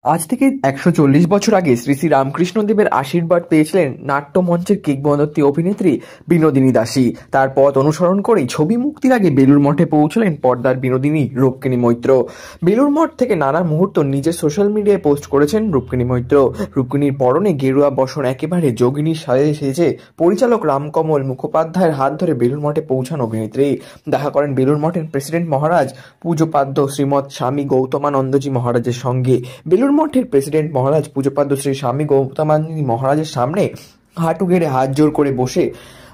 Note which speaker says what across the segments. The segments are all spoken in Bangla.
Speaker 1: আজ থেকে ১৪০ বছর আগে শ্রী শ্রী রামকৃষ্ণদেবের আশীর্বাদ পেয়েছিলেন নাট্যমঞ্চের কিংবদন্তি অভিনেত্রী বিনোদিনী দাসী। তার পথ অনুসরণ করেই ছবি মুক্তির আগে বেলুড় মঠে পৌঁছলেন পর্দার বিনোদিনী রূপকিনী মৈত্র। বেলুড় মঠ থেকে নানা মুহূর্ত নিজের সোশ্যাল মিডিয়ায় পোস্ট করেছেন রূপকিনী মৈত্র। রূপকিনীর পরনে গেরুয়া বসন একেবারে যোগিনীর সাজে সেজে পরিচালক রামকমল মুখোপাধ্যায়ের হাত ধরে বেলুড় মঠে পৌঁছান অভিনেত্রী। দেখা করেন বেলুড় মঠের প্রেসিডেন্ট মহারাজ পূজ্যপাদ্য শ্রীমৎ স্বামী গৌতমানন্দজি মহারাজের সঙ্গে। বেলুড় মঠের প্রেসিডেন্ট মহারাজ পূজ্যপাদ্য শ্রী স্বামী গৌতমানন্দ মহারাজের সামনে হাঁটু গেড়ে হাত জোর করে বসে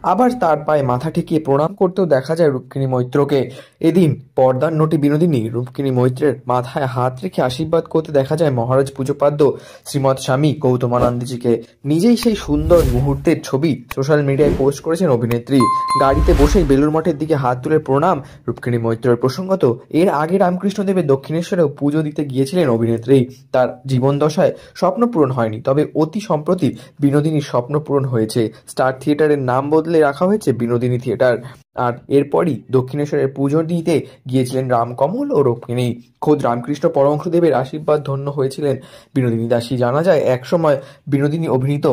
Speaker 1: আবার তার পায়ে মাথা ঠেকিয়ে প্রণাম করতেও দেখা যায় রূপকিনী মৈত্রকে। এদিন পর্দার নটি বিনোদিনী রূপকিনী মৈত্রের মাথায় হাত রেখে আশীর্বাদ করতে দেখা যায় মহারাজ পূজ্যপাদ্য শ্রীমৎ স্বামী গৌতমানন্দজিকে। নিজেই সেই সুন্দর মুহূর্তের ছবি সোশ্যাল মিডিয়ায় পোস্ট করেছেন অভিনেত্রী। গাড়িতে বসেই বেলুড় মঠের দিকে হাত তুলে প্রণাম রূপকিনী মৈত্রের। প্রসঙ্গত, এর আগে রামকৃষ্ণদেবের দক্ষিণেশ্বরেও পুজো দিতে গিয়েছিলেন অভিনেত্রী। তার জীবনদশায় স্বপ্ন পূরণ হয়নি, তবে অতি সম্প্রতি বিনোদিনীর স্বপ্ন পূরণ হয়েছে। স্টার থিয়েটারের নাম বদলে রাখা হয়েছে বিনোদিনী থিয়েটার। আর এরপরই দক্ষিণেশ্বরের পুজো দিতে গিয়েছিলেন রামকমল ও রূপকিনী। খোদ রামকৃষ্ণ পরমহংসদেবের আশীর্বাদ ধন্য হয়েছিলেন বিনোদিনী দাসী। জানা যায়, একসময় বিনোদিনী অভিনীত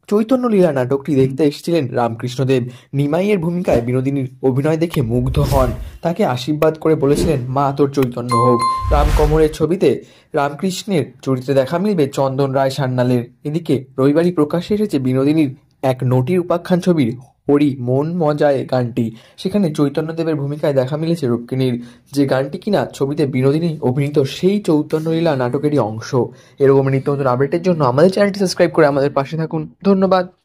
Speaker 1: চৈতন্য লীলা নাটকটি দেখতে এসেছিলেন রামকৃষ্ণদেব। নিমাইয়ের ভূমিকায় বিনোদিনীর অভিনয় দেখে মুগ্ধ হন। তাকে আশীর্বাদ করে বলেছিলেন, মা তোর চৈতন্য হোক। রামকমলের ছবিতে রামকৃষ্ণের চরিত্রে দেখা মিলবে চন্দন রায় সান্যালের। এদিকে রবিবারই প্রকাশ্যে এসেছে বিনোদিনীর এক নটির উপাখ্যান ছবির হরি মন মজায় গানটি। সেখানে চৈতন্যদেবের ভূমিকায় দেখা মিলেছে রূপকিনীর, যে গানটি কিনা ছবিতে বিনোদিনী অভিনীত সেই চৈতন্যলীলা নাটকেরই অংশ। এরকম নিত্য নতুন আপডেটের জন্য আমাদের চ্যানেলটি সাবস্ক্রাইব করে আমাদের পাশে থাকুন। ধন্যবাদ।